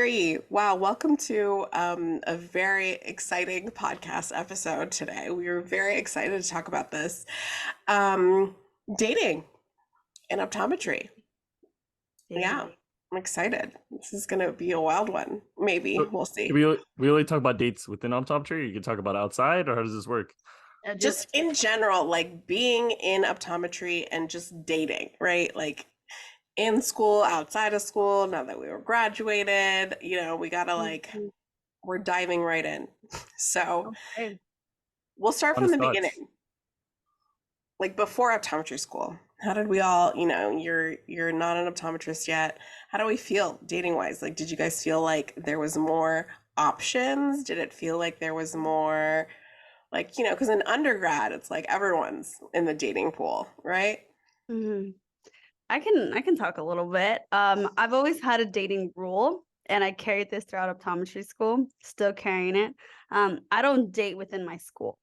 Siri, wow, welcome to a very exciting podcast episode today. We are very excited to talk about this. Um, Dating and optometry. Yeah, Dating. I'm excited. This is going to be a wild one. Maybe. So, We'll can see. we only talk about dates within optometry? You can talk about outside, or how does this work? Just in general, like being in optometry and just dating, right? Like in school, outside of school, now that we were graduated, we gotta Mhm. we're diving right in. So Okay. we'll start from Honest the thoughts. beginning. Like before optometry school, how did we all, you're not an optometrist yet. How do we feel dating wise? Like, did you guys feel like there was more options? Did it feel like there was more, like, because in undergrad, it's like everyone's in the dating pool, right? Mhm. I can talk a little bit. I've always had a dating rule, and I carried this throughout optometry school. Still carrying it. I don't date within my school.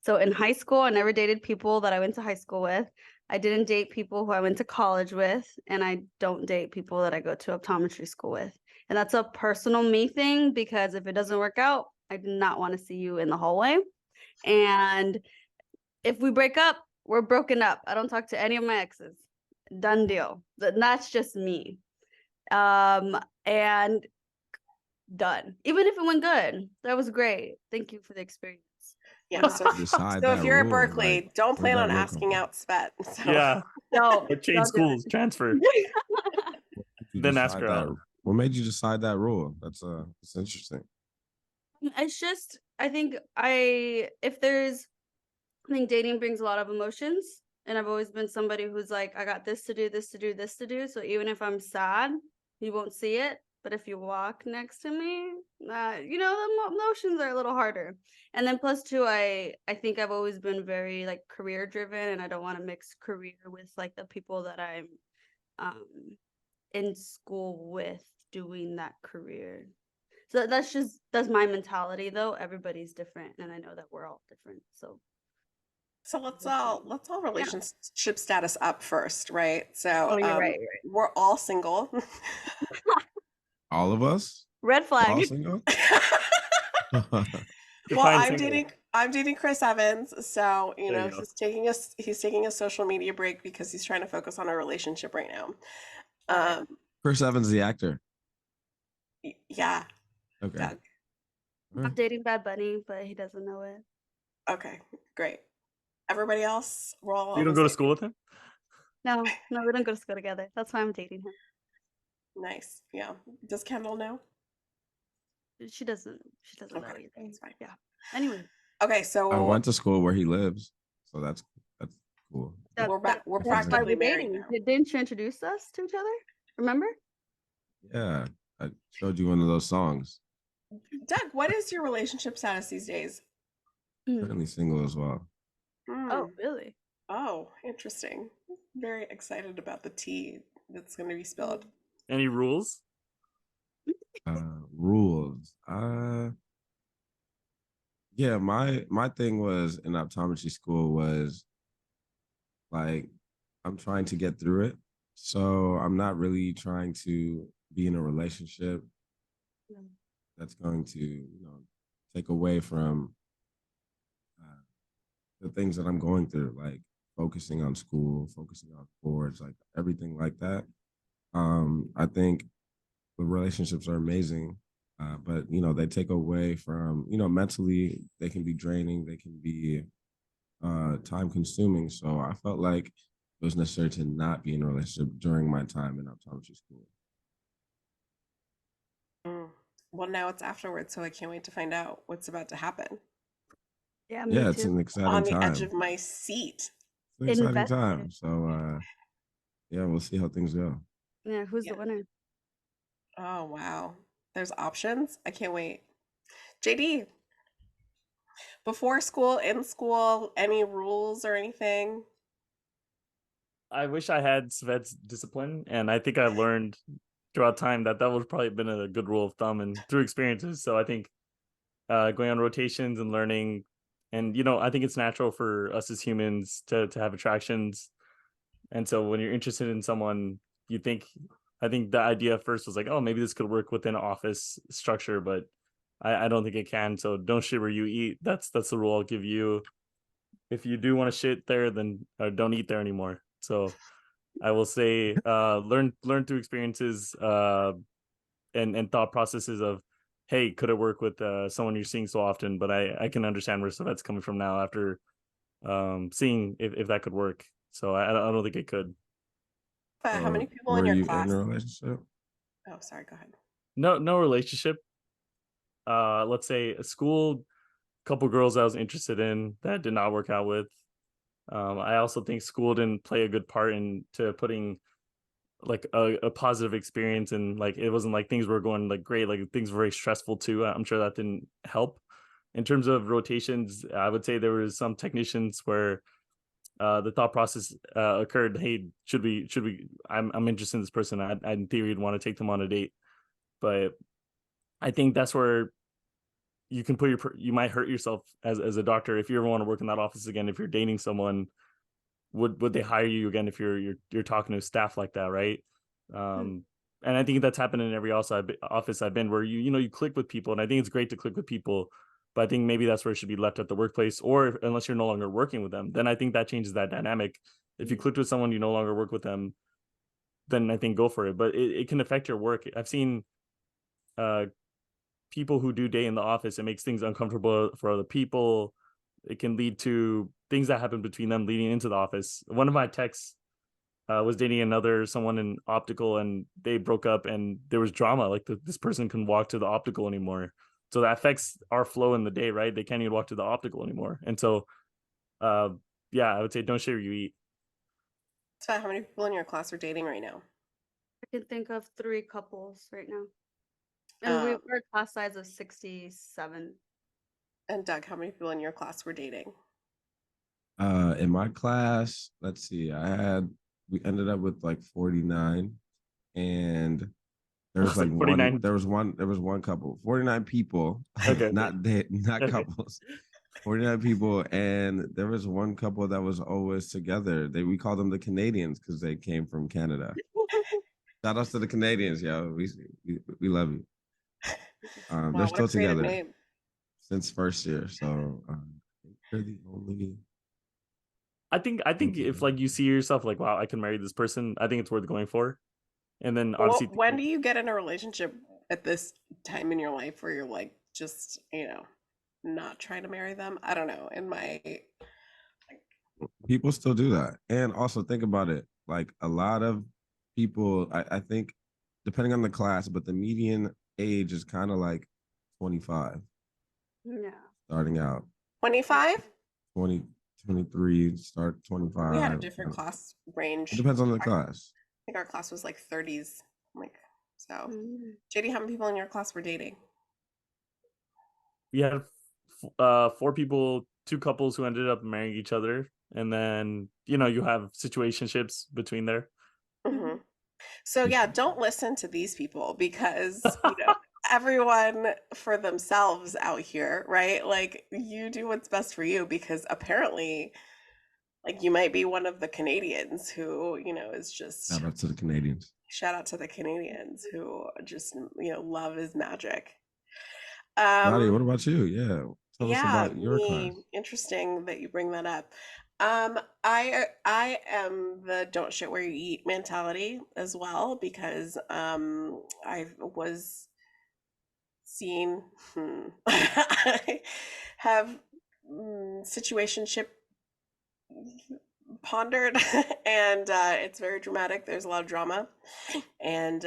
So in high school, I never dated people that I went to high school with. I didn't date people who I went to college with, and I don't date people that I go to optometry school with. And that's a personal me thing because if it doesn't work out, I do not want to see you in the hallway. And if we break up, we're broken up. I don't talk to any of my exes. Done deal. That's just me. And done. Even if it went good, that was great. Thank you for the experience. We're Yeah. not. So, Decide so if that you're at rule. Like, Berkeley, don't where'd plan that on rule come asking from? out Svet. So, Yeah, No, or change don't do schools, transfer, it. What made you then ask decide her that? out. What made you decide that rule? It's interesting. It's just I think I think dating brings a lot of emotions, and I've always been somebody who's like, I got this to do, this to do, this to do. So even if I'm sad, you won't see it. But if you walk next to me, the emotions are a little harder. And then plus two, I think I've always been very like career driven, and I don't want to mix career with like the people that I'm um in school with doing that career. So that's my mentality though. Everybody's different, and I know that we're all different. So let's all yeah. relationship status up first, right? Oh, So you're right. we're all single. All of us? Red We're all flag. single? Well, Define I'm single. dating Chris Evans, so There you go. he's taking a social media break because he's trying to focus on a relationship right now. Got it. Chris Evans, the actor. Yeah, Okay. Doug. All I'm right. dating Bad Bunny, but he doesn't know it. Okay, great. Everybody else, we're all You on don't the go to same. school with him? No, we don't go to school together. That's why I'm dating him. Nice. Yeah. Does Kendall know? She doesn't know Okay, either. that's fine. Yeah. Anyway, Okay, I so went to school where he lives, so that's cool. we're that's why practically we're married dating. now. Didn't you introduce us to each other? Remember? Yeah, I showed you one of those songs. Doug, what is your relationship status these days? Currently single as well. Oh, Hmm. really? Oh, interesting. Very excited about the tea that's going to be spilled. Any rules? Rules. Yeah, my thing was in optometry school was like I'm trying to get through it. So I'm not really trying to be in a relationship Mm. that's going to, take away from uh, the things that I'm going through, like focusing on school, focusing on boards, like everything like that. I think the relationships are amazing, but they take away from, mentally they can be draining, they can be time consuming. So I felt like it was necessary to not be in a relationship during my time in optometry school. Mm. Well, now it's afterwards, so I can't wait to find out what's about to happen. Yeah, me Yeah, it's too. an exciting On the edge time. of my seat. It's an exciting Invested. time. So yeah, we'll see how things go. Yeah, who's Yeah. the winner? Oh, wow. There's options. I can't wait. JD, before school, in school, any rules or anything? I wish I had Svet's discipline, and I think I learned throughout time that would probably been a good rule of thumb and through experiences. So I think going on rotations and learning, and I think it's natural for us as humans to have attractions, and so when you're interested in someone, you think I think the idea at first was like, oh, maybe this could work within office structure, but I don't think it can. So don't shit where you eat. That's the rule I'll give you. If you do want to shit there, then don't eat there anymore. So I will say, learn through experiences, and thought processes of, hey, could it work with someone you're seeing so often? But I can understand where that's coming from now after seeing if that could work. So I don't think it could. How many people in Were your you in class? a relationship? Oh, sorry, go ahead. No relationship. Let's say a school, couple girls I was interested in that did not work out with. I also think school didn't play a good part into putting like a positive experience, and like it wasn't like things were going like great, like things were very stressful too. I'm sure that didn't help. In terms of rotations, I would say there was some technicians where the thought process occurred, hey, should we I'm interested in this person. I in theory would want to take them on a date, but I think that's where you can put you might hurt yourself as a doctor if you ever want to work in that office again. If you're dating someone, would they hire you again if you're talking to staff like that, right? um and I think that's happened in every office I've been, where you click with people, and I think it's great to click with people, but I think maybe that's where it should be left at the workplace, or unless you're no longer working with them, then I think that changes that dynamic. If you clicked with someone, you no longer work with them, then I think go for it. But it can affect your work. I've seen uh people who do day in the office, it makes things uncomfortable for other people. It can lead to things that happen between them leading into the office. One of my techs was dating someone in optical, and they broke up, and there was drama. Like this person couldn't walk to the optical anymore. So that affects our flow in the day, right? They can't even walk to the optical anymore. And so, uh, yeah, I would say don't share what you eat. So how many people in your class are dating right now? I can think of 3 couples right now. And Um, we're a class size of 67. and Doug, how many people in your class were dating? In my class, let's see, we ended up with like 49, and there was like Like 49. there was one couple, 49 people, Okay. not Okay. couples, 49 people, and there was one couple that was always together. We called them the Canadians because they came from Canada. Shout outs to the Canadians, yo. We love you. They're Wow, what a still creative together name. since first year, so they're the only I think if people. like you see yourself like, wow, I can marry this person, I think it's worth going for. And then Well, obviously, when do you get in a relationship at this time in your life where you're like just, not trying to marry them? I don't know. In my People still do that. And also think about it. Like a lot of people, I think, depending on the class, but the median age is kind of like 25 Yeah. starting out. 25, 20, 23, start we had a 25. different class It range. depends on the I class. think our class was like 30s. Like, so Mm. JD, how many people in your class were dating? we had 4 people, 2 couples who ended up marrying each other, and then you have situationships between there. Hmm. So yeah, don't listen to these people because, everyone for themselves out here, right? Like you do what's best for you because apparently like you might be one of the Canadians who, is just Shout out to the Canadians. shout out to the Canadians who just, love is magic. Nadia, Um what about you? Yeah. Tell us yeah, about your class. me interesting that you bring that up. I am the don't shit where you eat mentality as well because I was seen I have situationship pondered and it's very dramatic. There's a lot of drama and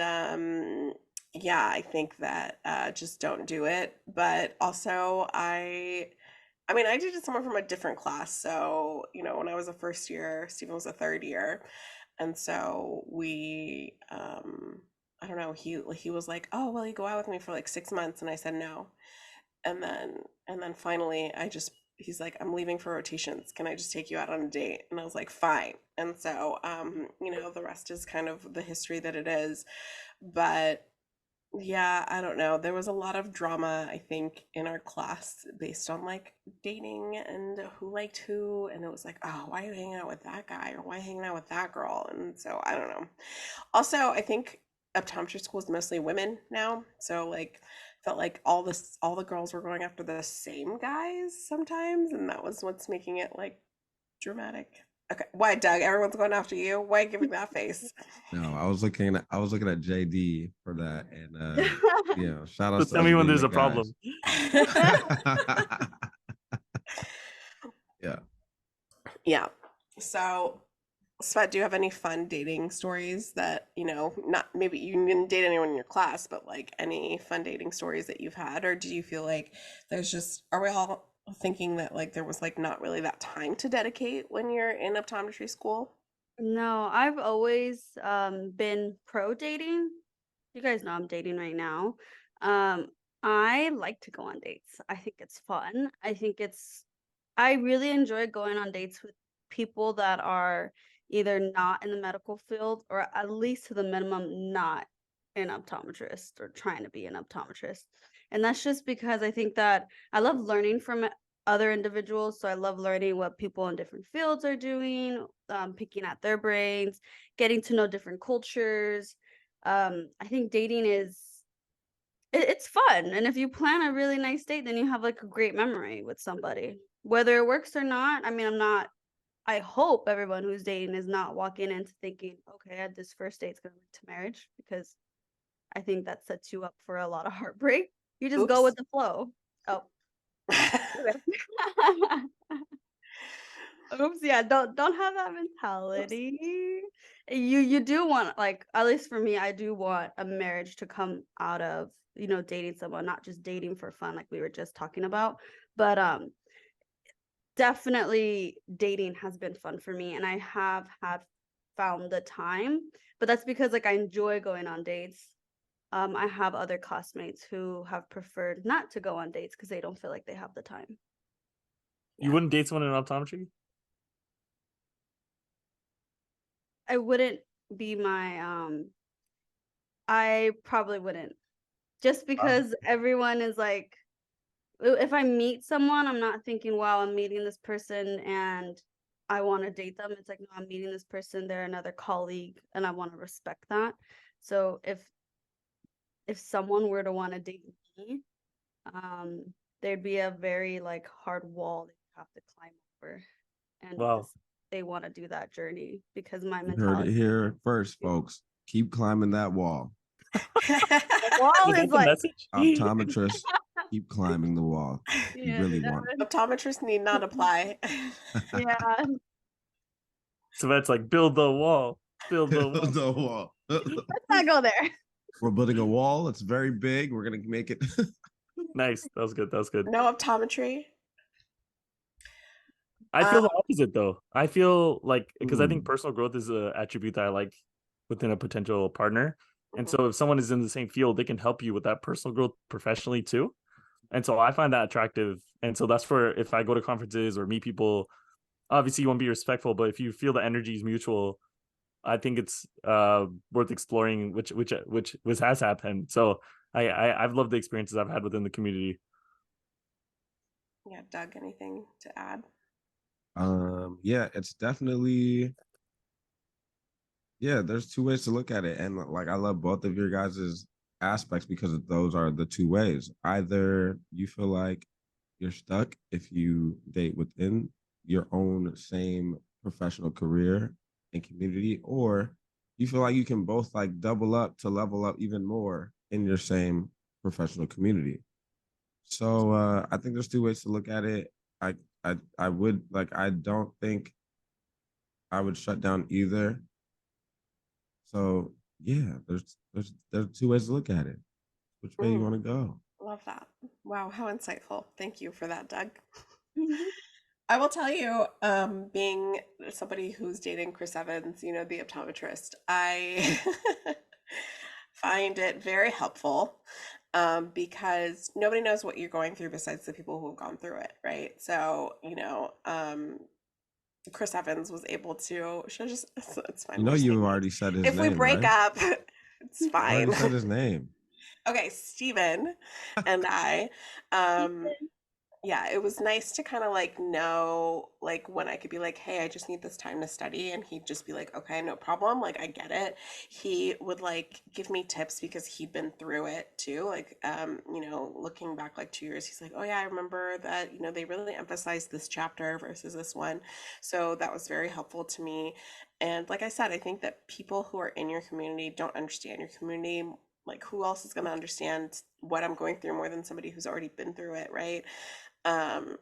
yeah, I think that just don't do it. But also I mean, I dated someone from a different class. So, when I was a first year, Stephen was a third year. And so I don't know, he was like, "Oh, will you go out with me for like 6 months?" And I said no. And then finally he's like, "I'm leaving for rotations. Can I just take you out on a date?" And I was like, "Fine." And so the rest is kind of the history that it is. But yeah, I don't know. There was a lot of drama, I think, in our class based on like dating and who liked who. And it was like, oh, why are you hanging out with that guy? Or why hanging out with that girl? And so I don't know. Also, I think optometry school is mostly women now. So like felt like all the girls were going after the same guys sometimes, and that was what's making it like dramatic. Okay. Why, Doug? Everyone's going after you. Why giving that face? No, I was looking at JD for that, and shout So outs to tell us me when being there's the a problem. guys. Yeah. Yeah. So, Svet, do you have any fun dating stories that, not maybe you didn't date anyone in your class, but like any fun dating stories that you've had? Or do you feel like are we all thinking that like there was like not really that time to dedicate when you're in optometry school? No, I've always been pro dating. You guys know I'm dating right now. Um, I like to go on dates. I think it's fun. I really enjoy going on dates with people that are either not in the medical field or at least to the minimum not an optometrist or trying to be an optometrist. And that's just because I think that I love learning from other individuals. So I love learning what people in different fields are doing, picking at their brains, getting to know different cultures. I think dating it's fun. And if you plan a really nice date, then you have like a great memory with somebody. Whether it works or not, I mean, I hope everyone who's dating is not walking into thinking, okay, this first date's gonna lead to marriage, because I think that sets you up for a lot of heartbreak. You just go Oops. with the flow. Oh, okay. Oops, yeah, don't have that Oops. mentality. You do want, like, at least for me, I do want a marriage to come out of, dating someone, not just dating for fun like we were just talking about. But definitely dating has been fun for me, and I have had found the time, but that's because like I enjoy going on dates. I have other classmates who have preferred not to go on dates because they don't feel like they have the time. You Yeah. wouldn't date someone in optometry? I wouldn't be my I probably wouldn't. Just Wow. because everyone is like, if I meet someone, I'm not thinking, wow, I'm meeting this person and I want to date them. It's like, no, I'm meeting this person, they're another colleague, and I want to respect that. So if someone were to want to date me, um, there'd be a very like hard wall that you have to climb over. And Wow. this they want to do that journey because my You heard it mentality. here first, folks. Keep climbing that wall. The wall Is is that the like, message? Optometrists, keep climbing the wall. You yeah, really want. Optometrists need not apply. yeah. So that's like build the wall. Build the wall. The wall. Let's not go there. We're building a wall. It's very big. We're gonna make it. Nice. That was good. That was good. No optometry. I feel the opposite though. I feel like because I think Mm. personal growth is an attribute that I like within a potential partner. And Mhm. so if someone is in the same field, they can help you with that personal growth professionally too. And so I find that attractive. And so that's for if I go to conferences or meet people, obviously you want to be respectful, but if you feel the energy is mutual, I think it's worth exploring, which has happened. So I've loved the experiences I've had within the community. Yeah, Doug, anything to add? Yeah, it's definitely there's two ways to look at it. And like I love both of your guys' aspects because those are the two ways. Either you feel like you're stuck if you date within your own same professional career and community, or you feel like you can both like double up to level up even more in your same professional community. So I think there's two ways to look at it. I would like I don't think I would shut down either. So yeah, there's two ways to look at it. Which way you Mm, want to go? love that. Wow, how insightful. Thank you for that, Doug. I will tell you, being somebody who's dating Chris Evans, the optometrist, I find it very helpful, because nobody knows what you're going through besides the people who have gone through it, right? So, Chris Evans was able to, should I just, it's fine. You We'll know just say you've names. already said his If we name, break right? up, it's You already fine. said his name. Okay, Steven and I, um, Yeah, it was nice to kind of like know like when I could be like, hey, I just need this time to study, and he'd just be like, okay, no problem, like I get it. He would like give me tips because he'd been through it too. Like looking back like 2 years, he's like, oh yeah, I remember that, they really emphasized this chapter versus this one. So that was very helpful to me. And like I said, I think that people who are in your community don't understand your community. Like who else is going to understand what I'm going through more than somebody who's already been through it, right? Um,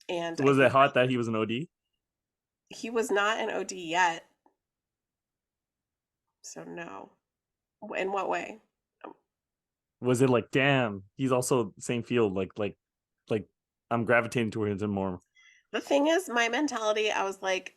and So I was it think hot that he was an OD? he was not an OD yet, so no. In what way? Um, Was it like, damn, he's also same field, like I'm gravitating towards him more? The thing is, my mentality, I was like,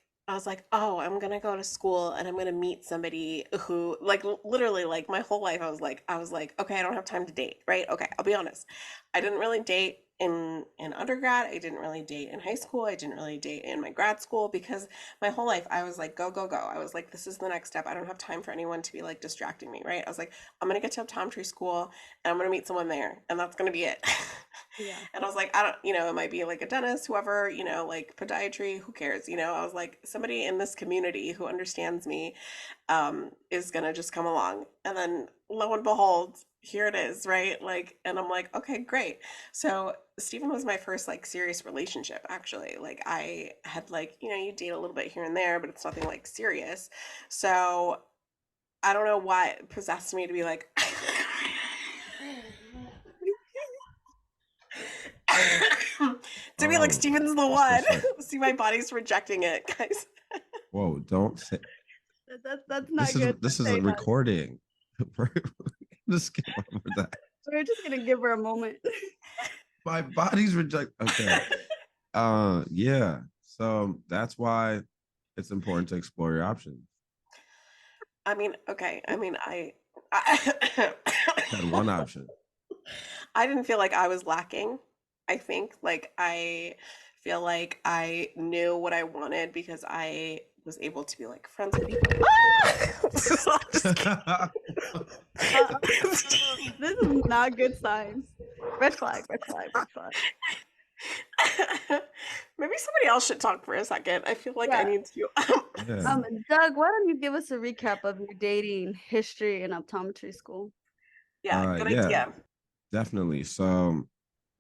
oh, I'm gonna go to school and I'm gonna meet somebody who, like, literally, like, my whole life, I was like, okay, I don't have time to date, right? Okay, I'll be honest. I didn't really date in undergrad. I didn't really date in high school. I didn't really date in my grad school because my whole life I was like, go, go, go. I was like, this is the next step. I don't have time for anyone to be like distracting me, right? I was like, I'm gonna get to optometry school and I'm gonna meet someone there, and that's gonna be it. Yeah. And I was like, I don't, it might be like a dentist, whoever, like podiatry, who cares? I was like, somebody in this community who understands me is gonna just come along. And then lo and behold, here it is, right? Like, and I'm like, okay, great. So Stephen was my first like serious relationship, actually. Like I had like, you date a little bit here and there, but it's nothing like serious. So I don't know why it possessed me to be like to be like Oh, Steven's the that's one. what's up. See, my body's rejecting it, guys. Whoa, don't say That's not good to this is say a that. recording. Just skip over that. We're just gonna give her a moment. My body's reject. Okay. Yeah. So that's why it's important to explore your options. I mean, okay. I mean, I Had one option. I didn't feel like I was lacking. I think like I feel like I knew what I wanted because I was able to be like friends with people. Just Uh, kidding. this is not good signs. Red flag, red flag, red flag. Maybe somebody else should talk for a second. I feel like I Yeah. need to. Yeah. Doug, why don't you give us a recap of your dating history in optometry school? Yeah, good Yeah, idea. definitely. So,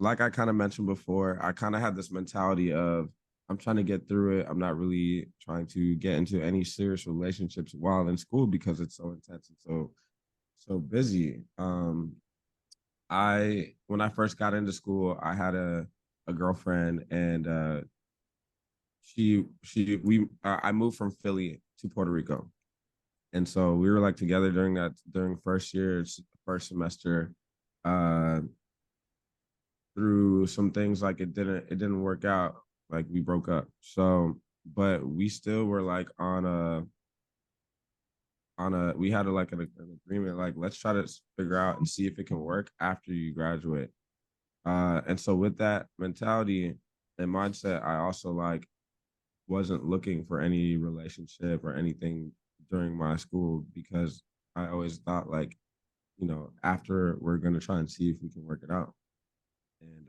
like I kind of mentioned before, I kind of had this mentality of I'm trying to get through it. I'm not really trying to get into any serious relationships while in school because it's so intense and so busy. I when I first got into school, I had a girlfriend, and she we I moved from Philly to Puerto Rico, and so we were like together during first year, first semester. Uh, Through some things, like it didn't work out, like we broke up. So, but we still were like on a we had like an agreement, like let's try to figure out and see if it can work after you graduate. And so with that mentality and mindset, I also like wasn't looking for any relationship or anything during my school because I always thought like, after we're gonna try and see if we can work it out. And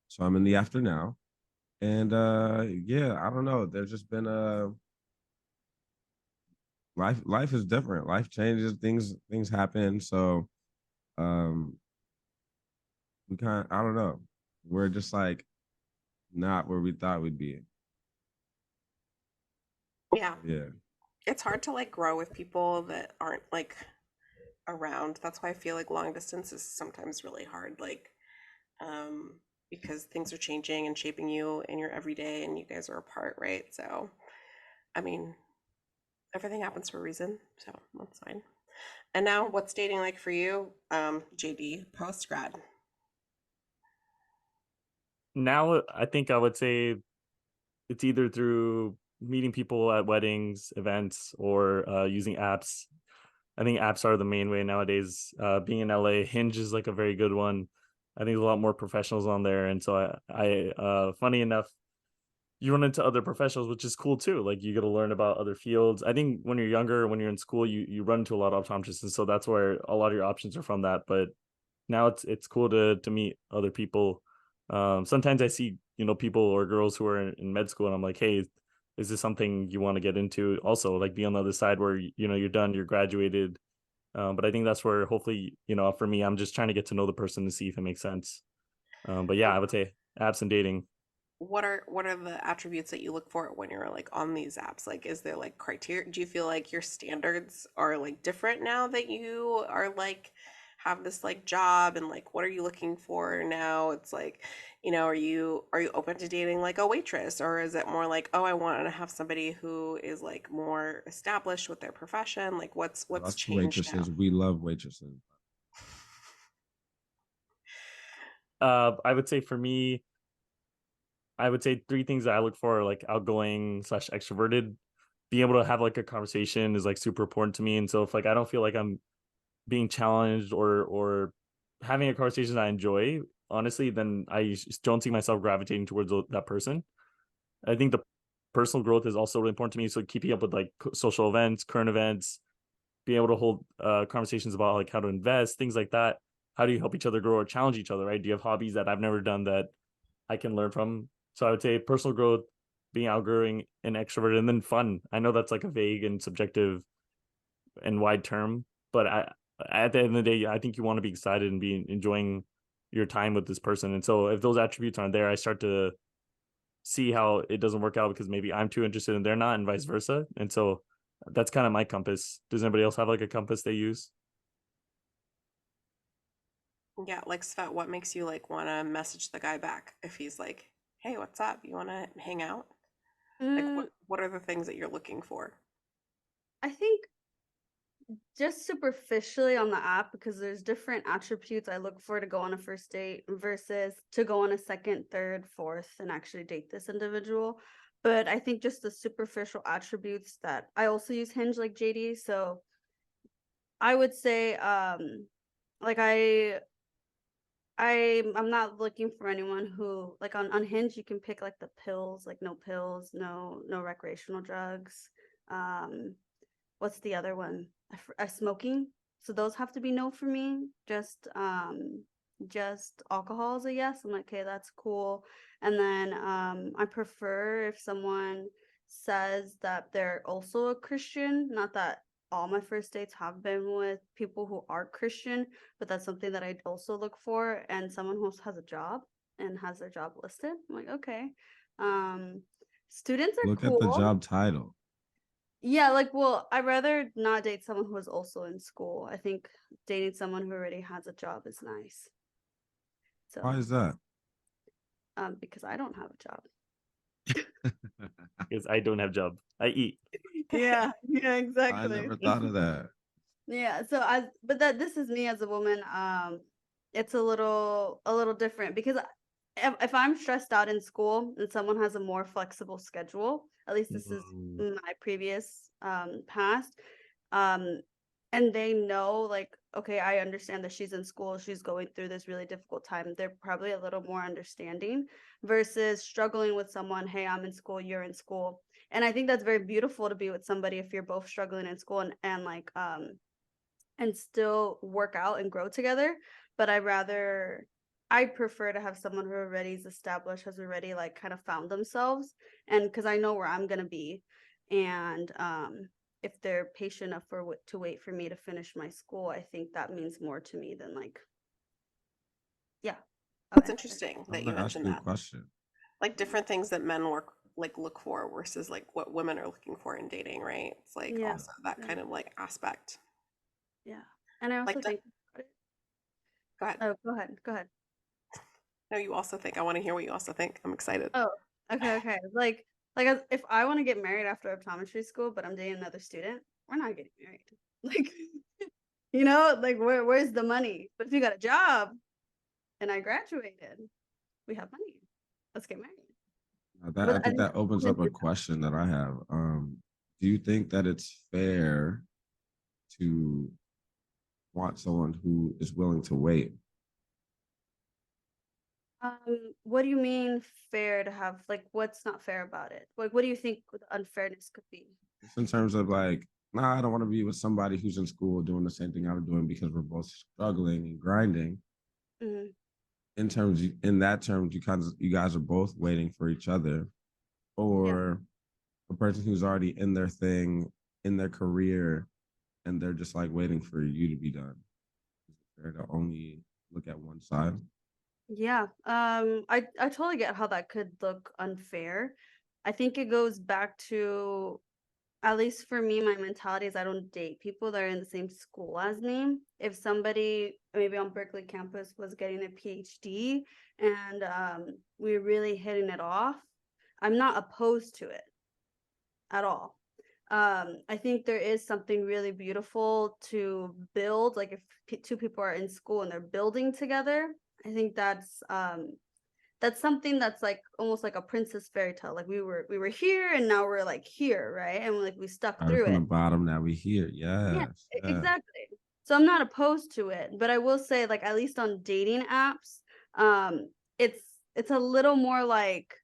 so I'm in the after now. And yeah, I don't know. There's just been a life is different. Life changes, things happen. So um we kind of, I don't know. We're just like not where we thought we'd be. Yeah. Yeah. It's hard to like grow with people that aren't like around. That's why I feel like long distance is sometimes really hard. Like, um, because things are changing and shaping you in your everyday and you guys are apart, right? So, I mean, everything happens for a reason, so that's fine. And now what's dating like for you, JD, post grad? Now I think I would say it's either through meeting people at weddings, events, or using apps. I think apps are the main way nowadays. Being in LA, Hinge is like a very good one. I think there's a lot more professionals on there, and so funny enough, you run into other professionals, which is cool too. Like you get to learn about other fields. I think when you're younger, when you're in school, you run into a lot of optometrists, and so that's where a lot of your options are from that. But now it's cool to meet other people Sometimes I see, people or girls who are in med school, and I'm like, hey, is this something you want to get into? Also, like, be on the other side where you're done, you're graduated. But I think that's where hopefully, for me, I'm just trying to get to know the person to see if it makes sense. But yeah, I would say apps and dating. What are the attributes that you look for when you're like on these apps? Like, is there like criteria? Do you feel like your standards are like different now that you are like have this like job, and like what are you looking for now? It's like, are you open to dating like a waitress, or is it more like, oh, I want to have somebody who is like more established with their profession? Like what's Us changed now? waitresses, we love waitresses. I would say for me, I would say three things that I look for are like outgoing slash extroverted. Being able to have like a conversation is like super important to me. And so if like I don't feel like I'm being challenged or having a conversation I enjoy, honestly, then I just don't see myself gravitating towards that person. I think the personal growth is also really important to me. So keeping up with like social events, current events, being able to hold conversations about like how to invest, things like that. How do you help each other grow or challenge each other, right? Do you have hobbies that I've never done that I can learn from? So I would say personal growth, being outgoing and extroverted, and then fun. I know that's like a vague and subjective and wide term, but at the end of the day, I think you want to be excited and be enjoying your time with this person. And so if those attributes aren't there, I start to see how it doesn't work out because maybe I'm too interested and they're not, and vice versa. And so that's kind of my compass. Does anybody else have like a compass they use? Yeah, like Svet, what makes you like want to message the guy back if he's like, "Hey, what's up? You want to hang out?" Like Mm, what are the things that you're looking for? I think just superficially on the app, because there's different attributes I look for to go on a first date versus to go on a second, third, fourth, and actually date this individual. But I think just the superficial attributes that I also use Hinge like JD. So I would say like I'm not looking for anyone who like on Hinge you can pick like the pills, like no pills, no recreational drugs. Um what's the other one? Smoking. So those have to be no for me. Just alcohol is a yes. I'm like, okay, that's cool. And then I prefer if someone says that they're also a Christian. Not that all my first dates have been with people who are Christian, but that's something that I also look for. And someone who has a job and has their job listed. I'm like, okay. Um, students are Look at the cool. job title. Yeah, like, well, I'd rather not date someone who is also in school. I think dating someone who already has a job is nice. Why So, is that? because I don't have a job. Because I don't have job. I eat. Yeah, yeah, I exactly. never thought of that. Yeah, so but that this is me as a woman. It's a little different because if I'm stressed out in school and someone has a more flexible schedule, at least this is Mm. my previous past, um, and they know like, okay, I understand that she's in school, she's going through this really difficult time. They're probably a little more understanding versus struggling with someone, hey, I'm in school, you're in school. And I think that's very beautiful to be with somebody if you're both struggling in school and like and still work out and grow together. But I prefer to have someone who already is established, has already like kind of found themselves, and because I know where I'm gonna be, and if they're patient enough to wait for me to finish my school, I think that means more to me than like, yeah. Oh, It's and interesting I that want you to ask mentioned you a that. question. Like different things that men work like look for versus like what women are looking for in dating, right? It's like yeah, also that yeah, kind of like aspect. yeah. And I also Like, think, go ahead. oh, go ahead. No, you also think. I want to hear what you also think. I'm excited. Oh, okay. If I want to get married after optometry school, but I'm dating another student, we're not getting married. Like, like where's the money? But if you got a job and I graduated, we have money. Let's get married. I But I think think that opens up a question that I have. Do you think that it's fair to want someone who is willing to wait? what do you mean fair to have? Like, what's not fair about it? Like, what do you think the unfairness could be? Just in terms of like, nah, I don't want to be with somebody who's in school doing the same thing I'm doing because we're both struggling and grinding. Mhm. in that terms, you guys are both waiting for each other, or a person who's already in their thing, in their career, and they're just like waiting for you to be done. Is it fair to only look at one side? Yeah, I totally get how that could look unfair. I think it goes back to, at least for me, my mentality is I don't date people that are in the same school as me. If somebody maybe on Berkeley campus was getting a PhD and we're really hitting it off, I'm not opposed to it at all. I think there is something really beautiful to build. Like if two people are in school and they're building together, I think that's something that's like almost like a princess fairy tale. Like we were here and now we're like here, right? And like we stuck Started through from the it. bottom, now we here. Yeah, Yes, yes. exactly. So I'm not opposed to it, but I will say, like, at least on dating apps, um, it's it's a little more like,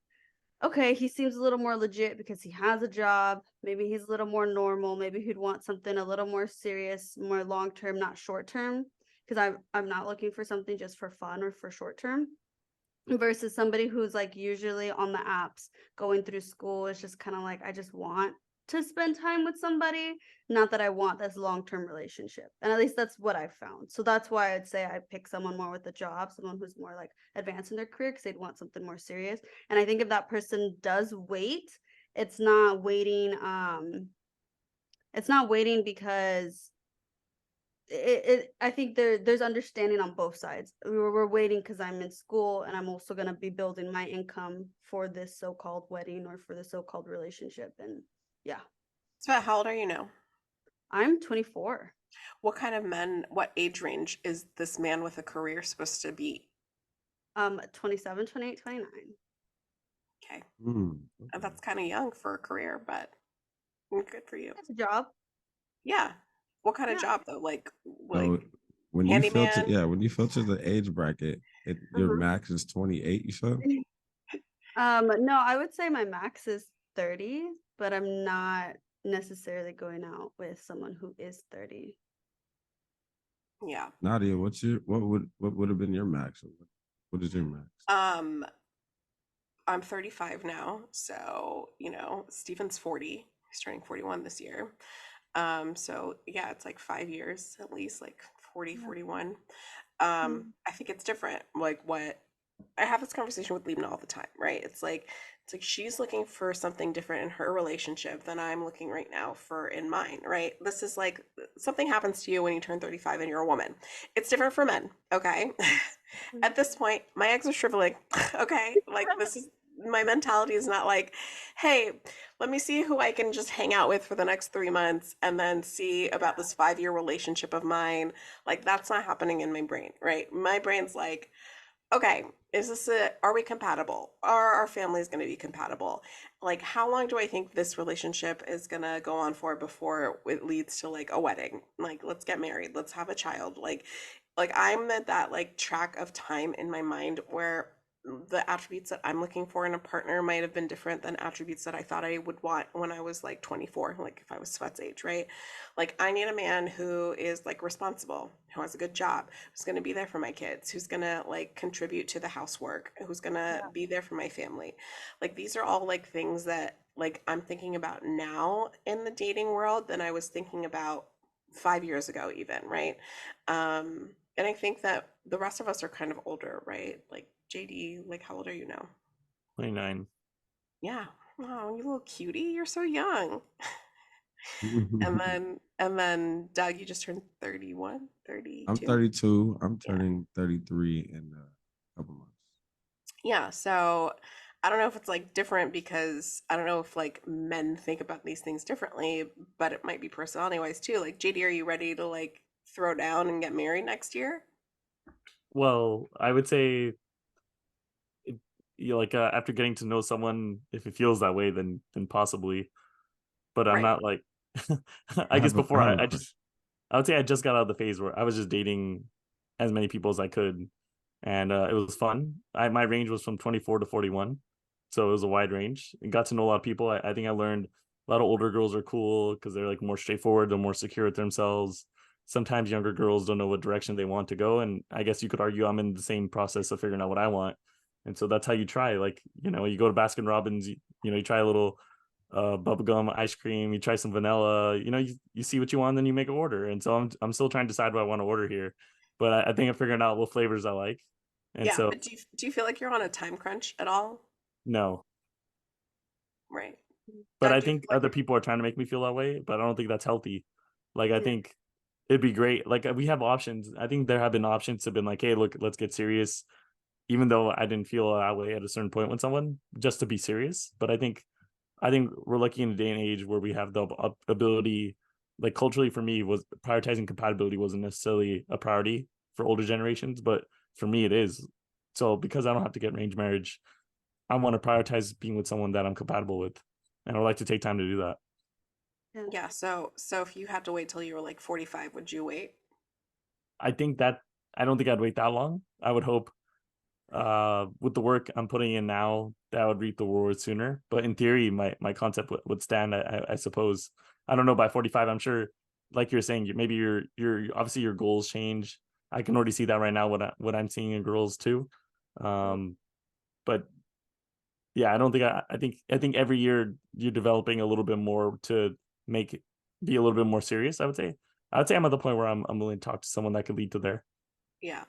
okay, he seems a little more legit because he has a job. Maybe he's a little more normal. Maybe he'd want something a little more serious, more long term, not short term. Because I'm not looking for something just for fun or for short term. Versus somebody who's like usually on the apps going through school is just kind of like, I just want to spend time with somebody, not that I want this long term relationship. And at least that's what I've found. So that's why I'd say I pick someone more with a job, someone who's more like advanced in their career because they'd want something more serious. And I think if that person does wait, it's not waiting, it's not waiting because I think there's understanding on both sides. We're waiting because I'm in school and I'm also going to be building my income for this so-called wedding or for the so-called relationship. And yeah, So how old are you now? I'm 24. What kind of men, what age range is this man with a career supposed to be? 27, 28, 29. Okay. Okay. That's kind of young for a career, but good for you. That's a job. Yeah. What kind of Yeah. job though? Like So when you filter, handyman? yeah, when you filter the age bracket, your Uh-huh. max is 28, you said? No, I would say my max is 30, but I'm not necessarily going out with someone who is 30. Yeah. Nadia, what would have been your max? What is your max? Um, I'm 35 now, so Steven's 40. He's turning 41 this year. So yeah, it's like 5 years at least, like 40, Yeah. 41. Mm. I think it's different. Like what I have this conversation with Liebna all the time, right? It's like she's looking for something different in her relationship than I'm looking right now for in mine, right? This is like something happens to you when you turn 35 and you're a woman. It's different for men, okay? At this point, my eggs are shriveling, okay? Like this is my mentality is not like, hey, let me see who I can just hang out with for the next 3 months and then see about this 5 year relationship of mine. Like that's not happening in my brain, right? My brain's like, okay, are we compatible? Are our families going to be compatible? Like, how long do I think this relationship is going to go on for before it leads to like a wedding? Like, let's get married, let's have a child. Like I'm at that like track of time in my mind where the attributes that I'm looking for in a partner might have been different than attributes that I thought I would want when I was like 24, like if I was Sweat's age, right? Like I need a man who is like responsible, who has a good job, who's going to be there for my kids, who's going to like contribute to the housework, who's going to Yeah. be there for my family. Like these are all like things that like I'm thinking about now in the dating world than I was thinking about 5 years ago even, right? And I think that the rest of us are kind of older, right? Like JD, like how old are you now? 29. Yeah. Oh, you little cutie, you're so young. And then Doug, you just turned 31, I'm 32. 32. I'm Yeah. turning 33 in a couple months. Yeah, so I don't know if it's like different because I don't know if like men think about these things differently, but it might be personality wise too. Like JD, are you ready to like throw down and get married next year? Well, I would say like after getting to know someone, if it feels that way, then possibly. But I'm Right. not like I guess before I have a I question. just I would say I just got out of the phase where I was just dating as many people as I could, and it was fun. My range was from 24 to 41, so it was a wide range. And got to know a lot of people. I think I learned a lot of older girls are cool because they're like more straightforward, they're more secure with themselves. sometimes younger girls don't know what direction they want to go. And I guess you could argue I'm in the same process of figuring out what I want. And so that's how you try. Like, you go to Baskin Robbins, you try a little bubblegum ice cream, you try some vanilla, you see what you want, then you make an order. And so I'm still trying to decide what I want to order here. But I think I'm figuring out what flavors I like. And Yeah, so but do you feel like you're on a time crunch at all? no. Right. But Doug, I do you feel think like other people are trying to make me feel that way, but I don't think that's healthy. Like I mm, think it'd be great. Like we have options. I think there have been options to been like, hey, look, let's get serious. Even though I didn't feel that way at a certain point with someone, just to be serious. But I think we're lucky in a day and age where we have the ability, like culturally for me, was prioritizing compatibility wasn't necessarily a priority for older generations, but for me it is. So because I don't have to get arranged marriage, I want to prioritize being with someone that I'm compatible with, and I would like to take time to do that. Yeah. yeah, so if you had to wait till you were like 45, would you wait? I think that I don't think I'd wait that long. I would hope with the work I'm putting in now that I would reap the reward sooner. But in theory, my concept would stand. I suppose. I don't know by 45. I'm sure, like you're saying, maybe your obviously your goals change. I can already see that right now. What I'm seeing in girls too. Mhm. But yeah, I don't think I think every year you're developing a little bit more to make it be a little bit more serious. I would say I'm at the point where I'm willing to talk to someone that could lead to there. Yeah.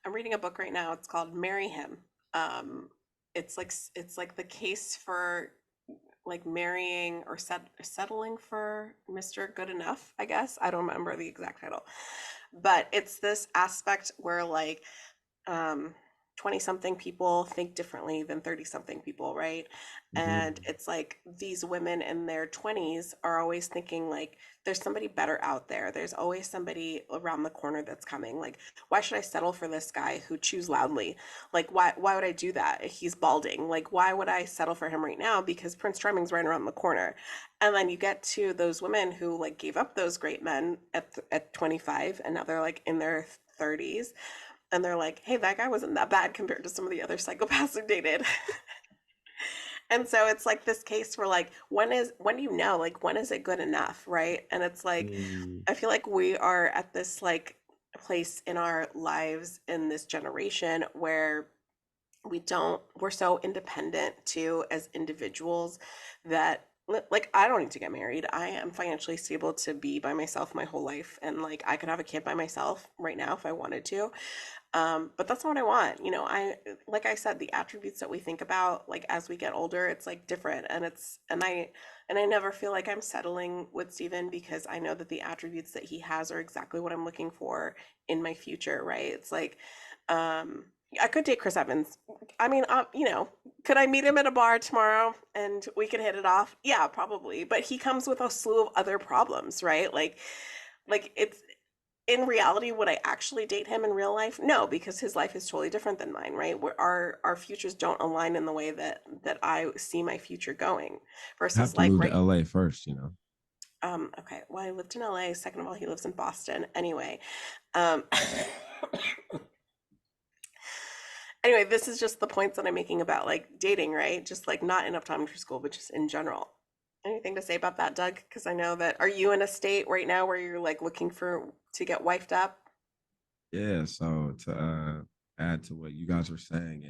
I'm reading a book right now. It's called Marry Him. Um, it's like the case for like marrying or settling for Mr. Good Enough, I guess. I don't remember the exact title. But it's this aspect where like um 20 something people think differently than 30 something people, right? And Mhm. it's like these women in their 20s are always thinking like there's somebody better out there, there's always somebody around the corner that's coming. Like, why should I settle for this guy who chews loudly? Like, why would I do that? He's balding. Like, why would I settle for him right now because Prince Charming's right around the corner? And then you get to those women who like gave up those great men at 25 and now they're like in their 30s and they're like, hey, that guy wasn't that bad compared to some of the other psychopaths who dated. And so it's like this case where like when do you know, like when is it good enough, right? And it's like Mm. I feel like we are at this like place in our lives in this generation where we're so independent too as individuals that like I don't need to get married. I am financially stable to be by myself my whole life and like I could have a kid by myself right now if I wanted to. But that's not what I want. I like I said, the attributes that we think about like as we get older, it's like different, and I never feel like I'm settling with Steven because I know that the attributes that he has are exactly what I'm looking for in my future, right? It's like, um, I could date Chris Evans. I mean, could I meet him at a bar tomorrow and we could hit it off? Yeah, probably. But he comes with a slew of other problems, right? Like it's in reality, would I actually date him in real life? No, because his life is totally different than mine, right? Where our futures don't align in the way that I see my future going. Have Versus to like move to right, LA first, okay, well, I lived in LA. Second of all, he lives in Boston. Um, anyway, this is just the points that I'm making about like dating, right? Just like not in optometry school, but just in general. Anything to say about that, Doug? Because I know that are you in a state right now where you're like looking for to get wifed up? Yeah. So to add to what you guys were saying,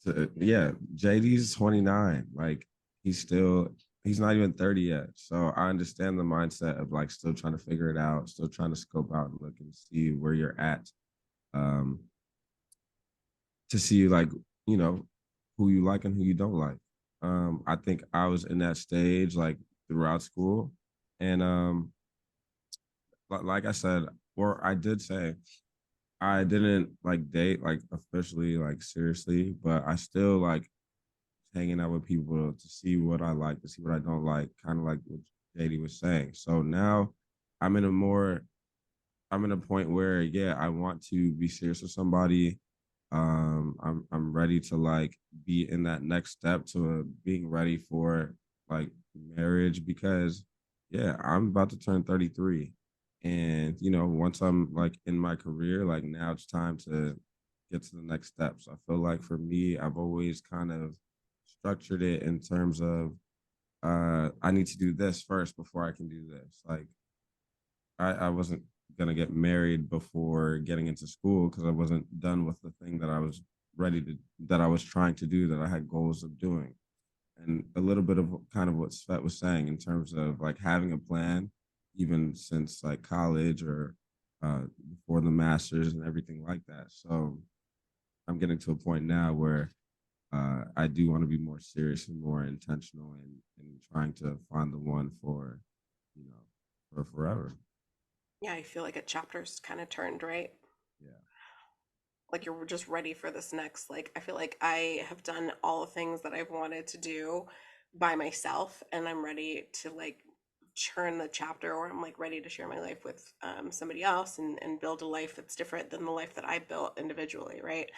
and yeah, JD's 29. Like he's not even 30 yet. So I understand the mindset of like still trying to figure it out, still trying to scope out and look and see where you're at. Um, to see like, you know, who you like and who you don't like. I think I was in that stage like throughout school. And like I said, or I did say I didn't like date like officially, like seriously, but I still like hanging out with people to see what I like, to see what I don't like, kind of like what JD was saying. So now I'm in a more, I'm in a point where, yeah, I want to be serious with somebody. I'm ready to like be in that next step to being ready for like marriage because, yeah, I'm about to turn 33. And, once I'm like in my career, like now it's time to get to the next steps. I feel like for me, I've always kind of structured it in terms of I need to do this first before I can do this. Like I wasn't gonna get married before getting into school because I wasn't done with the thing that I was that I was trying to do, that I had goals of doing. And a little bit of kind of what Svet was saying in terms of like having a plan, even since like college or before the masters and everything like that. So I'm getting to a point now where I do want to be more serious and more intentional in trying to find the one for, you know, for forever. Yeah, I feel like a chapter's kind of turned, right? Yeah. Like you're just ready for this next. Like I feel like I have done all the things that I've wanted to do by myself, and I'm ready to like turn the chapter, or I'm like ready to share my life with somebody else and build a life that's different than the life that I built individually, right?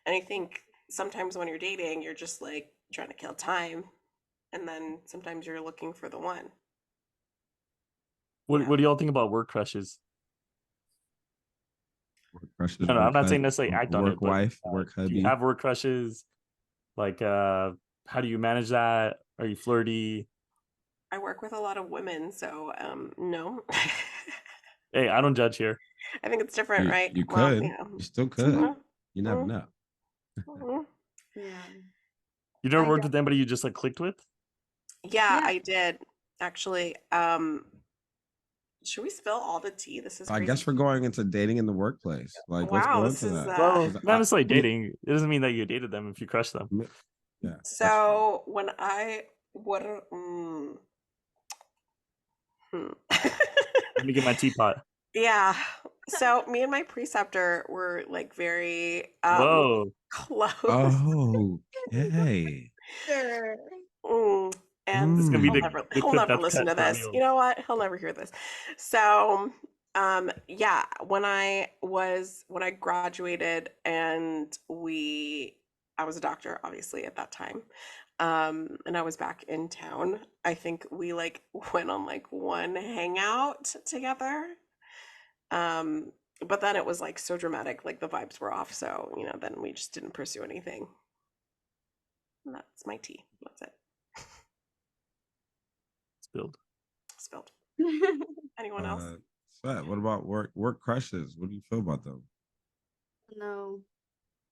And I think sometimes when you're dating, you're just like trying to kill time, and then sometimes you're looking for the one. What Yeah. What do y'all think about work crushes? Work crushes, No, no, I'm work not saying necessarily act on work it, but wife, work do you hubby. have work crushes? Like, how do you manage that? Are you flirty? I work with a lot of women, so no. Hey, I don't judge here. I think it's different, right? You Well, could, you still could. mm, You never mm, know. mm. Yeah. You never I worked with anybody you just like clicked with? Yeah, Yeah. I did actually. Should we spill all the tea? This is I guess crazy. we're going into dating in the workplace. Like, let's Wow, go this into is that. Well, 'Cause not necessarily dating. It doesn't mean that you dated them if you crush them. yeah, that's true. so when I what hmm. Let me get my teapot. Yeah. So me and my preceptor were like very Whoa. close. Oh, okay. Sure. Mm, and This is gonna be he'll Mm. never the he'll clip never that's listen cut to for this. You real. know what? He'll never hear this. So yeah, when I graduated and I was a doctor obviously at that time. And I was back in town. I think we like went on like one hangout together. Um but then it was like so dramatic, like the vibes were off, so then we just didn't pursue anything. And that's my tea. That's it. Spilled. Spilled. Anyone else? Svet, what about work crushes? What do you feel about them? No.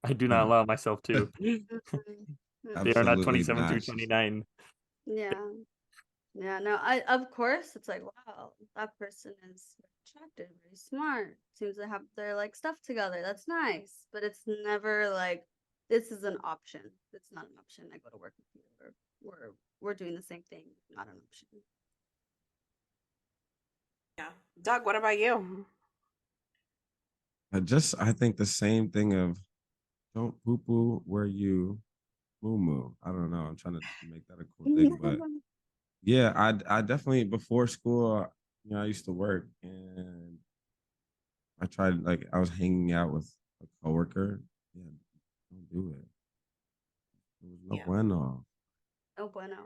I do not No, allow myself to. Mm-mm. They are Mm-mm. not absolutely 27 not. through 29. Yeah. Yeah, no, I of course it's like, wow, that person is very attractive, very smart, seems to have their like stuff together. That's nice. But it's never like this is an option. It's not an option. I go to work with you or we're doing the same thing. Not an option. Yeah. Doug, what about you? I think the same thing of don't poo poo where you moo moo. I don't know. I'm trying to make that a cool thing, but yeah, I definitely before school, I used to work and I tried like I was hanging out with a coworker. Yeah, don't do it. It was no Yeah. bueno. Oh bueno.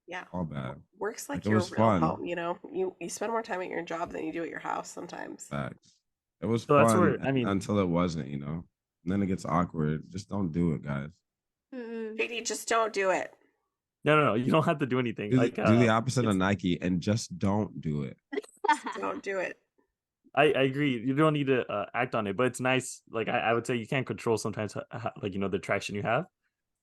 Yeah. All bad. Work's Like like it your was real fun. home, You spend more time at your job than you do at your house sometimes. Facts. It was So that's fun where, I mean, until it wasn't. And then it gets awkward. Just don't do it, guys. Mm-mm. JD, just don't do it. no, you don't have to do anything. Like, Do the opposite of it's, Nike and just don't do it. Just don't do it. I agree. You don't need to act on it, but it's nice. Like, I would say you can't control sometimes, like, the traction you have,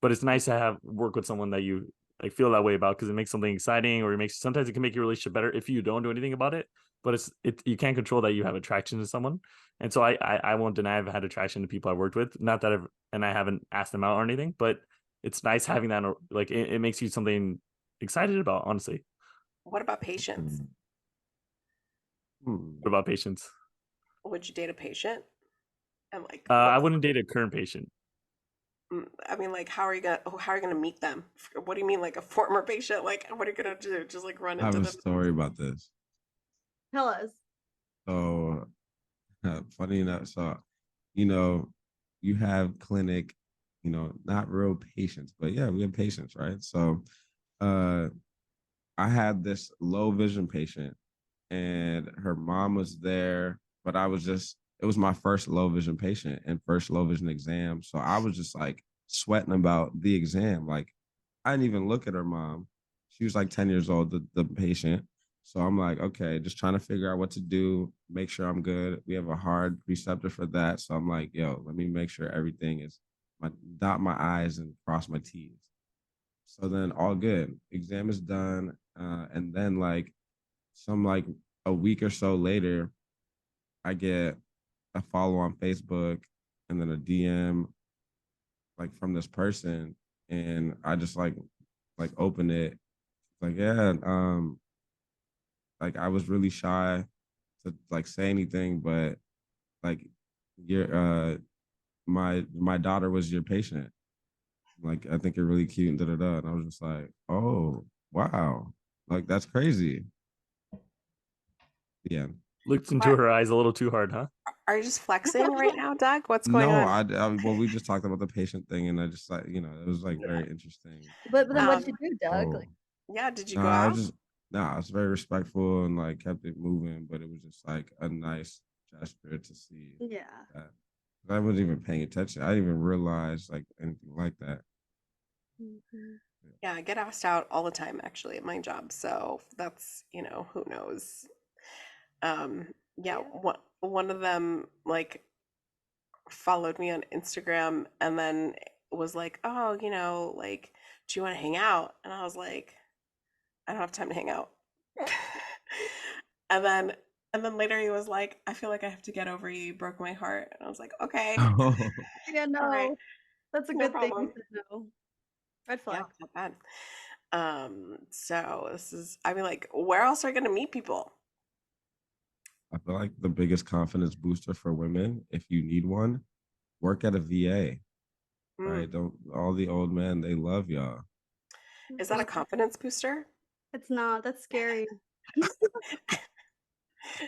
but it's nice to have work with someone that you like feel that way about because it makes something exciting or sometimes it can make your relationship better if you don't do anything about it. But you can't control that you have attraction to someone. And so I won't deny I've had attraction to people I've worked with. Not that I haven't asked them out or anything, but it's nice having that. Like it makes you something excited about, honestly. What about patience? What about patients? Would you date a patient? And like, I wouldn't date a current patient. I mean, like, how are you gonna meet them? What do you mean, like a former patient? Like, what are you gonna do? Just like run I have into a them? story about this. Tell us. So funny enough, so you know, you have clinic, not real patients, but yeah, we have patients, right? So uh I had this low vision patient and her mom was there, but it was my first low vision patient and first low vision exam. So I was just like sweating about the exam. Like I didn't even look at her mom. She was like 10 years old, the patient. So I'm like, okay, just trying to figure out what to do, make sure I'm good. We have a hard preceptor for that. So I'm like, yo, let me make sure everything is my dot my I's and cross my T's. So then all good. Exam is done. And then like like a week or so later, I get a follow on Facebook and then a DM like from this person. And I just like open it. Like, yeah, like I was really shy to like say anything, but like your my daughter was your patient. Like I think you're really cute and da da da. And I was just like, oh wow, like that's crazy. Yeah. Looked into What? her eyes a little too hard, huh? Are you just flexing right now, Doug? What's going No, on? well, we just talked about the patient thing, and I just like it was like very interesting. But then what'd Um, you do, Doug? Oh, Like, yeah, did you no, go I was out? just no, I was very respectful and like kept it moving, but it was just like a nice gesture to see yeah. that. I wasn't even paying attention. I didn't even realize like anything like that. Mhm. Yeah, I get asked out all the time actually at my job. So that's, who knows. Um, yeah, Yeah. one of them like followed me on Instagram and then was like, "Oh, like, do you want to hang out?" And I was like, "I don't have time to hang out." And then later he was like, "I feel like I have to get over you. You broke my heart." And I was like, "Okay, Yeah, all right, no. That's a no good thing you problem." said no. Red Yeah, flag. not bad. So this is, I mean, like, where else are you gonna meet people? I feel like the biggest confidence booster for women, if you need one, work at a VA, Hmm. right? Don't all the old men, they love y'all. Is that a confidence booster? It's not. That's scary.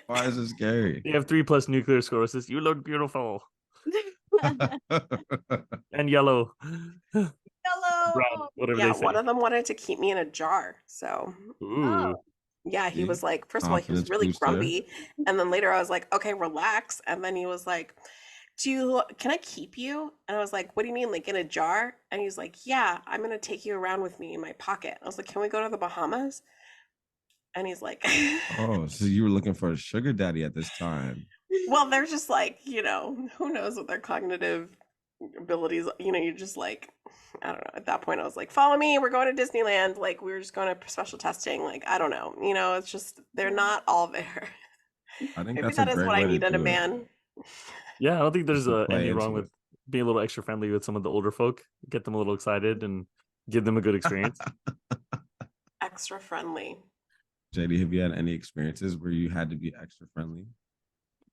Why is it scary? You have 3+ nuclear sclerosis. You look beautiful and yellow, brown, Hello. whatever Yeah, they one say. of them wanted to keep me in a jar. So Ooh, Oh. yeah, he See? was like, first of all, he was Confidence really booster. grumpy. And then later I was like, okay, relax. And then he was like, can I keep you? And I was like, what do you mean, like in a jar? And he's like, yeah, I'm gonna take you around with me in my pocket. I was like, can we go to the Bahamas? And he's like, Oh, so you were looking for a sugar daddy at this time. well, they're just like, who knows what their cognitive abilities, you're just like, I don't know. At that point, I was like, follow me. We're going to Disneyland. Like, we were just going to special testing. Like, I don't know. It's just, they're not all there. I think Maybe that's a that is great what I way to need in a do it. man. yeah. I don't think Just there's to play any wrong into with it. being a little extra friendly with some of the older folk. Get them a little excited and give them a good experience. Extra friendly. JD, have you had any experiences where you had to be extra friendly?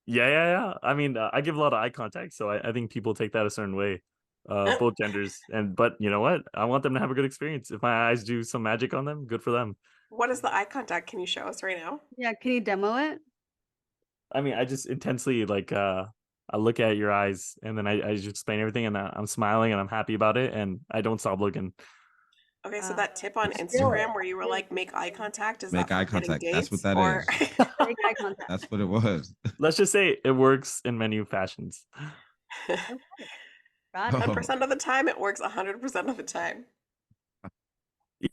Yeah. I mean, I give a lot of eye contact, so I think people take that a certain way, both genders. But you know what? I want them to have a good experience. If my eyes do some magic on them, good for them. What is the eye contact? Can you show us right now? Yeah, can you demo it? I mean, I just intensely like I look at your eyes and then I just explain everything and I'm smiling and I'm happy about it and I don't stop looking. Okay, so Uh, that tip on That's feel good. it. Instagram where you were Feel like, make eye contact, is Make that for eye getting contact. That's what dates that or is. Make eye contact. That's what it was. Let's just say it works in many fashions. Okay. Got it. Oh, 100% of the time it works 100% of the time?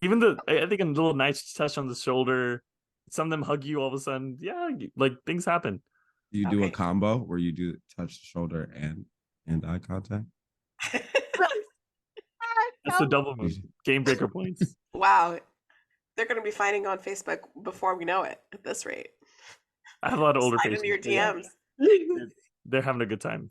Even I think a little nice touch on the shoulder, some of them hug you all of a sudden. Yeah, like things happen. you do a Okay. combo where you do touch the shoulder and eye contact. That's the Come double move. Game breaker points. Wow, they're going to be fighting on Facebook before we know it at this rate. I have a lot of older Slide into patients, your but yeah, DMs. they're having a good time.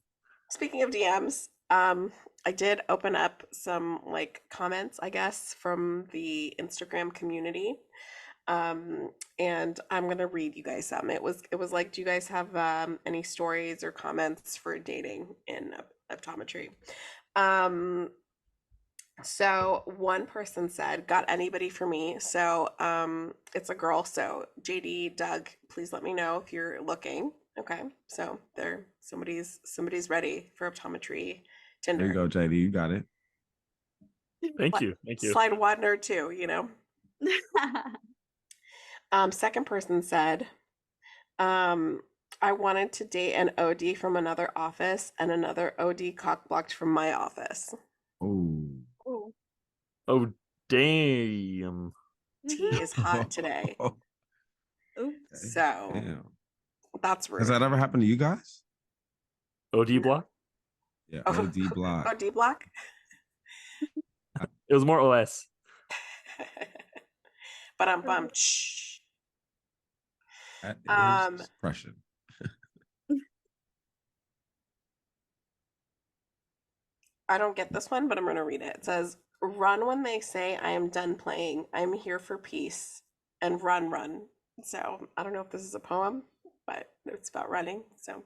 Speaking of DMs, I did open up some like comments, I guess, from the Instagram community. And I'm gonna read you guys some. It was like, do you guys have any stories or comments for dating in optometry? Um, so one person said, got anybody for me? So it's a girl. So JD, Doug, please let me know if you're looking. Okay. So there, somebody's ready for optometry There you Tinder. go, JD. You got it. Thank you. Thank you. Slide one or two. Second person said, um, I wanted to date an OD from another office and another OD cockblocked from my office. Oh. Ooh. Oh damn. Tea is hot today. So Damn. that's rude. Has that ever happened to you guys? OD block. Yeah, Oh, OD block. oh, D block. It was more OS. But I'm bummed. Shh. That is Um, suppression. I don't get this one, but I'm gonna read it. It says, "Run when they say I am done playing. I'm here for peace." And run, run. So I don't know if this is a poem, but it's about running. So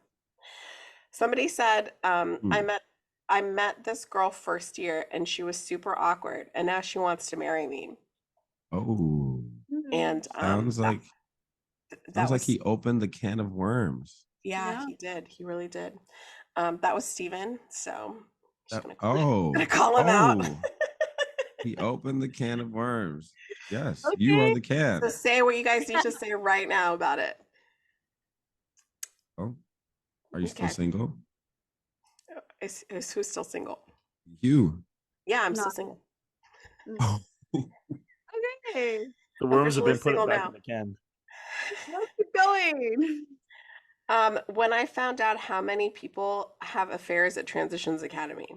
somebody said, Hmm. I met this girl first year and she was super awkward and now she wants to marry me. Oh, And sounds like that was he opened the can of worms. yeah, Yeah. he did. He really did. That was Steven. So just That, gonna oh, call him out. he opened the can of worms. Yes, you are Okay. the can. So say what you guys need to say right now about it. Oh, are you still Okay. single? Is who's still single? You. Yeah, I'm No. still single. Oh, Okay. The worms have Officially been put single back now. in the can. Let's keep going. When I found out how many people have affairs at Transitions Academy,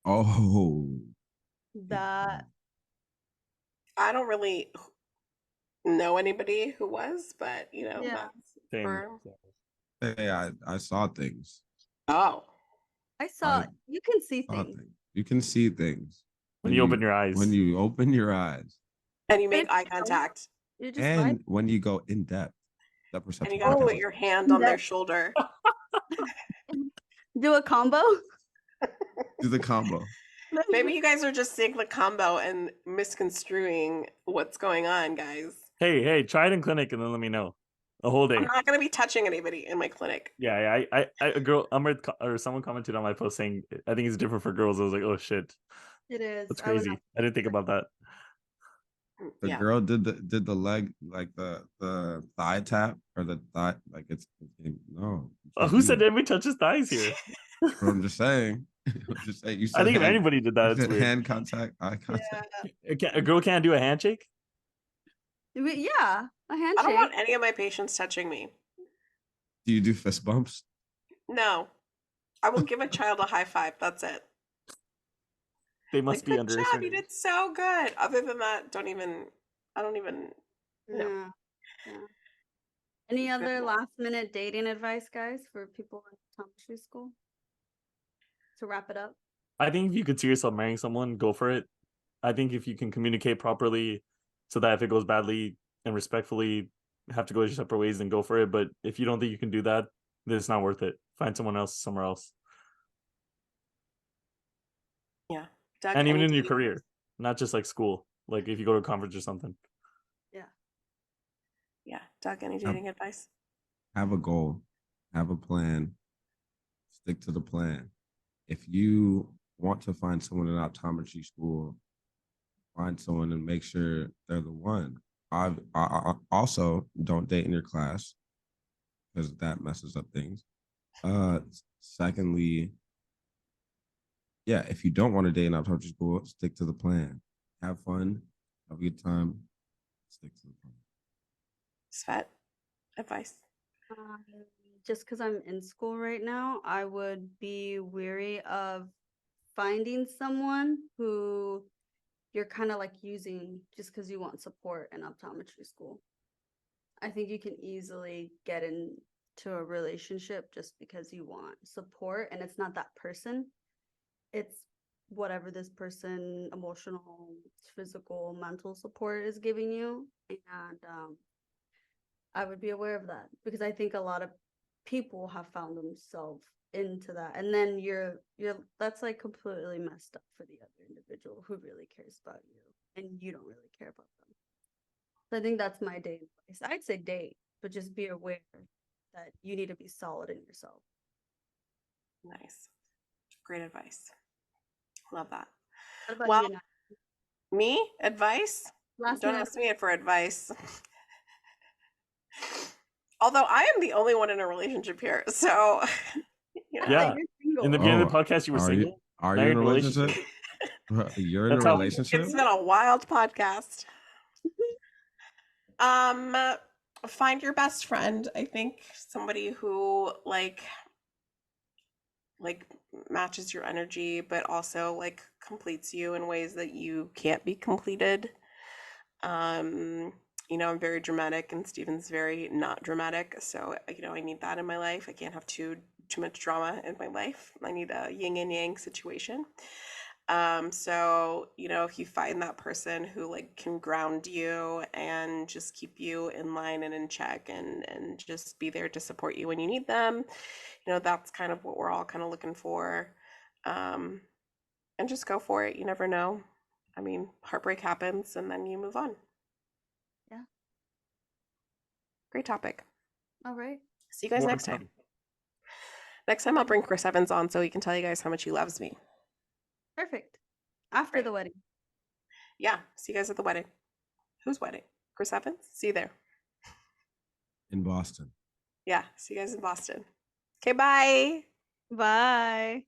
oh, That I don't really know anybody who was, but you know, Yeah. that's Same. for hey, I saw things. oh. I saw. I You can see saw things. things. You can see things When you open your eyes. When you open your eyes, And you But make if eye you don't, contact. You just and like. when you go in depth, that And perception. you gotta Oh, put your hand on their that- shoulder. Do a combo. Do the combo. Maybe you guys are just seeing the combo and misconstruing what's going on, guys. Hey, try it in clinic and then let me know. A whole I'm day. not gonna be touching anybody in my clinic. Yeah, a girl, or someone commented on my post saying, I think it's different for girls. I was like, oh shit, It is. that's I would crazy. I didn't think about that. The Yeah. girl did the leg, like the thigh tap, or the thigh, like no. you can't Who do said that. anybody touches thighs here? But I'm just saying. I'm just saying. You I said think if hand, anybody did that, you it's said weird. hand contact, eye contact. A girl can't do a handshake? Yeah, a I handshake. don't want any of my patients touching me. Do you do fist bumps? No. I will give a child a high five. That's it. They must Like, be good under job, you did so good. Other than that, I don't even no. Yeah. Yeah. Any other Goodness. last minute dating advice, guys, for people in optometry school? To wrap it up. I think if you could see yourself marrying someone, go for it. I think if you can communicate properly so that if it goes badly and respectfully have to go your separate ways, then go for it. But if you don't think you can do that, then it's not worth it. Find someone else somewhere else. Yeah. Doug, And even any in your dating- career, not just like school. Like if you go to a conference or something. Yeah. Doug, any dating advice? Have a goal, have a plan, stick to the plan. If you want to find someone in optometry school, find someone and make sure they're the one. I also don't date in your class because that messes up things. Secondly, yeah, if you don't want to date in optometry school, stick to the plan. Have fun, have a good time, stick to the plan. Svet, advice. Just because I'm in school right now, I would be weary of finding someone who you're kind of like using just because you want support in optometry school. I think you can easily get into a relationship just because you want support, and it's not that person. It's whatever this person, emotional, physical, mental support is giving you. And I would be aware of that because I think a lot of people have found themselves into that. And then you're that's like completely messed up for the other individual who really cares about you and you don't really care about them. So I think that's my date advice. I'd say date, but just be aware that you need to be solid in yourself. Nice. Great advice. Love that. What about Well, you, Nat? me? Advice? Last Don't minute. ask me for advice. Although I am the only one in a relationship here, so you know. Yeah. You're single. In the beginning of the Oh, podcast, you were are you- single. Are Now you you're in a relationship? You're in a That's how- relationship? It's been a wild podcast. Find your best friend. I think somebody who like matches your energy, but also like completes you in ways that you can't be completed. Um, I'm very dramatic and Steven's very not dramatic. So, I need that in my life. I can't have too much drama in my life. I need a yin and yang situation. So, if you find that person who like can ground you and just keep you in line and in check and just be there to support you when you need them, that's kind of what we're all kind of looking for. Um, and just go for it. You never know. I mean, heartbreak happens and then you move on. Yeah. Great topic. All right. See you guys More next to time. come. Next time I'll bring Chris Evans on so he can tell you guys how much he loves me. Perfect. After Right. the wedding. Yeah. See you guys at the wedding. Whose wedding? Chris Evans? See you there. In Boston. Yeah. See you guys in Boston. Okay, bye. Bye.